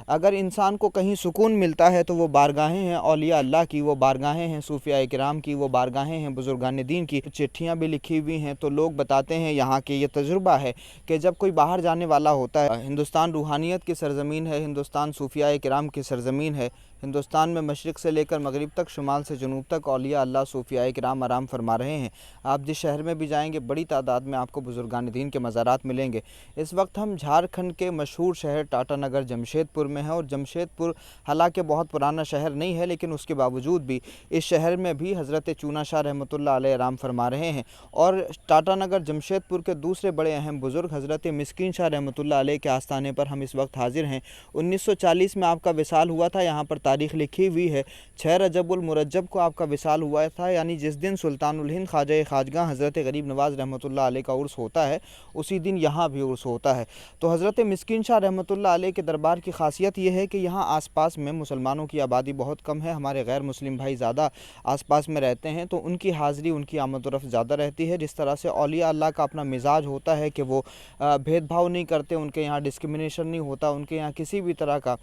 اگر انسان کو کہیں سکون ملتا ہے تو وہ بارگاہیں ہیں اولیاء اللہ کی، وہ بارگاہیں ہیں صوفیاء کرام کی، وہ بارگاہیں ہیں بزرگان دین کی۔ چٹھیاں بھی لکھی ہوئی ہیں تو لوگ بتاتے ہیں یہاں کے یہ تجربہ ہے کہ جب کوئی باہر جانے والا ہوتا ہے، ہندوستان روحانیت کی سرزمین ہے، ہندوستان صوفیاء کرام کی سرزمین ہے، ہندوستان میں مشرق سے لے کر مغرب تک، شمال سے جنوب تک اولیاء اللہ صوفیاء کرام آرام فرما رہے ہیں۔ آپ جس شہر میں بھی جائیں گے بڑی تعداد میں آپ کو بزرگان دین کے مزارات ملیں گے۔ اس وقت ہم جھارکھنڈ کے مشہور شہر ٹاٹا نگر جمشید پور میں ہیں، اور جمشید پور حالانکہ بہت پرانا شہر نہیں ہے لیکن اس کے باوجود بھی اس شہر میں بھی حضرت چونا شاہ رحمۃ اللہ علیہ آرام فرما رہے ہیں۔ اور ٹاٹا نگر جمشید پور کے دوسرے بڑے اہم بزرگ حضرت مسکین شاہ رحمۃ اللہ علیہ کے آستانے پر ہم اس وقت حاضر ہیں۔ 1940 میں آپ کا وصال ہوا تھا، یہاں پر تاریخ لکھی ہوئی ہے 6 رجب المرجب کو آپ کا وصال ہوا تھا، یعنی جس دن سلطان الہند خواجہ خواجگاہ حضرت غریب نواز رحمۃ اللہ علیہ کا عرس ہوتا ہے اسی دن یہاں بھی عرس ہوتا ہے۔ تو حضرت مسکین شاہ رحمۃ اللہ علیہ کے دربار کی خاصیت یہ ہے کہ یہاں آس پاس میں مسلمانوں کی آبادی بہت کم ہے، ہمارے غیر مسلم بھائی زیادہ آس پاس میں رہتے ہیں، تو ان کی حاضری، ان کی آمد و رفت زیادہ رہتی ہے۔ جس طرح سے اولیاء اللہ کا اپنا مزاج ہوتا ہے کہ وہ بھید بھاؤ نہیں کرتے، ان کے یہاں ڈسکرمنیشن نہیں ہوتا، ان کے یہاں کسی بھی طرح کا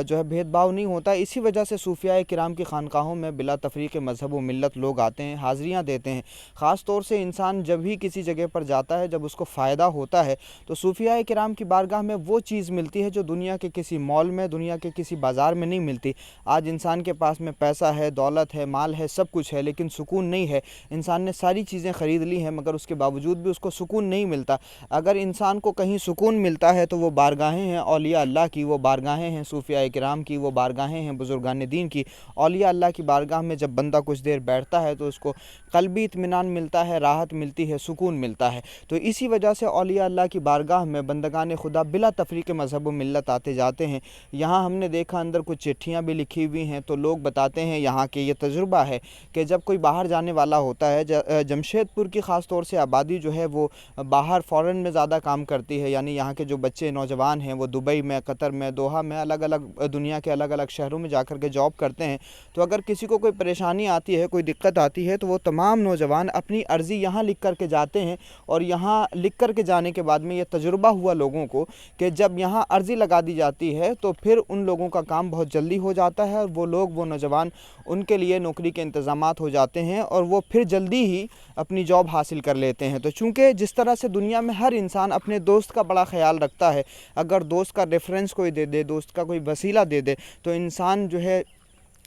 جو ہے بھید بھاؤ نہیں ہوتا۔ اسی وجہ سے صوفیاء کرام کی خانقاہوں میں بلا تفریق مذہب و ملت لوگ آتے ہیں، حاضریاں دیتے ہیں۔ خاص طور سے انسان جب بھی کسی جگہ پر جاتا ہے، جب اس کو فائدہ ہوتا ہے تو صوفیاء کرام کی بارگاہ میں وہ چیز ملتی ہے جو دنیا کے کسی مال میں، دنیا کے کسی بازار میں نہیں ملتی۔ آج انسان کے پاس میں پیسہ ہے، دولت ہے، مال ہے، سب کچھ ہے، لیکن سکون نہیں ہے۔ انسان نے ساری چیزیں خرید لی ہیں مگر اس کے باوجود بھی اس کو سکون نہیں ملتا۔ اگر انسان کو کہیں سکون ملتا ہے تو وہ بارگاہیں ہیں اولیاء اللہ کی، وہ بارگاہیں ہیں صوفیاء کرام کی، وہ بارگاہیں ہیں بزرگان دین کی۔ اولیاء اللہ کی بارگاہ میں جب بندہ کچھ دیر بیٹھتا ہے تو اس کو قلبی اطمینان ملتا ہے، راحت ملتی ہے، سکون ملتا ہے۔ تو اسی وجہ سے اولیاء اللہ کی بارگاہ میں بندگان خدا بلا تفریق مذہب و ملت آتے جاتے ہیں۔ یہاں ہم نے دیکھا اندر کچھ چٹھیاں بھی لکھی ہوئی ہیں تو لوگ بتاتے ہیں یہاں کے یہ تجربہ ہے کہ جب کوئی باہر جانے والا ہوتا ہے، جمشید پور کی خاص طور سے آبادی جو ہے وہ باہر فورن میں زیادہ کام کرتی ہے، یعنی یہاں کے جو بچے نوجوان ہیں وہ دبئی میں، قطر میں، دوحہ میں، الگ الگ دنیا کے الگ الگ شہروں میں جا کر کے جاب کرتے ہیں۔ تو اگر کسی کو کوئی پریشانی آتی ہے، کوئی دقت آتی ہے تو وہ تمام نوجوان اپنی عرضی یہاں لکھ کر کے جاتے ہیں، اور یہاں لکھ کر کے جانے کے بعد میں یہ تجربہ ہوا لوگوں کو کہ جب یہاں عرضی لگا دی جاتی ہے تو پھر ان لوگوں کا کام بہت جلدی ہو جاتا ہے، اور وہ لوگ، وہ نوجوان، ان کے لیے نوکری کے انتظامات ہو جاتے ہیں اور وہ پھر جلدی ہی اپنی جاب حاصل کر لیتے ہیں۔ تو چونکہ جس طرح سے دنیا میں ہر انسان اپنے دوست کا بڑا خیال رکھتا ہے، اگر دوست کا ریفرنس کوئی دے دے، دوست کا کوئی وسیلہ دے دے تو انسان جو ہے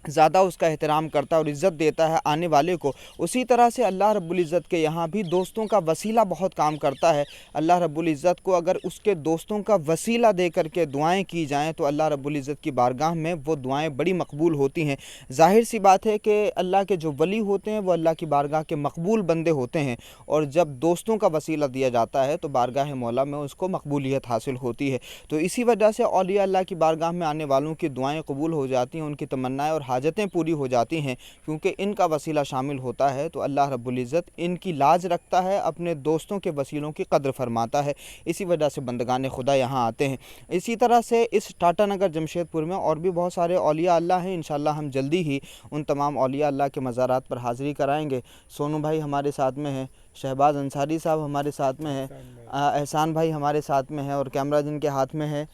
زیادہ اس کا احترام کرتا ہے اور عزت دیتا ہے آنے والے کو، اسی طرح سے اللہ رب العزت کے یہاں بھی دوستوں کا وسیلہ بہت کام کرتا ہے۔ اللہ رب العزت کو اگر اس کے دوستوں کا وسیلہ دے کر کے دعائیں کی جائیں تو اللہ رب العزت کی بارگاہ میں وہ دعائیں بڑی مقبول ہوتی ہیں۔ ظاہر سی بات ہے کہ اللہ کے جو ولی ہوتے ہیں وہ اللہ کی بارگاہ کے مقبول بندے ہوتے ہیں، اور جب دوستوں کا وسیلہ دیا جاتا ہے تو بارگاہ مولا میں اس کو مقبولیت حاصل ہوتی ہے۔ تو اسی وجہ سے اولیاء اللہ کی بارگاہ میں آنے والوں کی دعائیں قبول ہو جاتی ہیں، ان کی تمنائیں اور حاجتیں پوری ہو جاتی ہیں، کیونکہ ان کا وسیلہ شامل ہوتا ہے تو اللہ رب العزت ان کی لاج رکھتا ہے، اپنے دوستوں کے وسیلوں کی قدر فرماتا ہے۔ اسی وجہ سے بندگان خدا یہاں آتے ہیں۔ اسی طرح سے اس ٹاٹا نگر جمشید پور میں اور بھی بہت سارے اولیاء اللہ ہیں، انشاءاللہ ہم جلدی ہی ان تمام اولیاء اللہ کے مزارات پر حاضری کرائیں گے۔ سونو بھائی ہمارے ساتھ میں ہیں، شہباز انصاری صاحب ہمارے ساتھ میں ہیں، احسان بھائی ہمارے ساتھ میں ہیں، اور کیمرہ جن کے ہاتھ میں ہے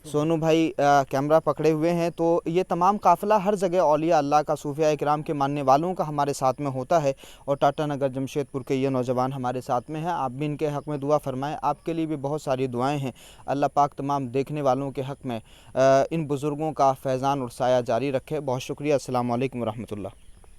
سونو بھائی کیمرہ پکڑے ہوئے ہیں۔ تو یہ تمام قافلہ ہر جگہ اولیاء اللہ کا، صوفیاء کرام کے ماننے والوں کا ہمارے ساتھ میں ہوتا ہے، اور ٹاٹا نگر جمشید پور کے یہ نوجوان ہمارے ساتھ میں ہیں۔ آپ بھی ان کے حق میں دعا فرمائیں، آپ کے لیے بھی بہت ساری دعائیں ہیں۔ اللہ پاک تمام دیکھنے والوں کے حق میں ان بزرگوں کا فیضان اور سایہ جاری رکھے۔ بہت شکریہ۔ السلام علیکم ورحمۃ اللہ۔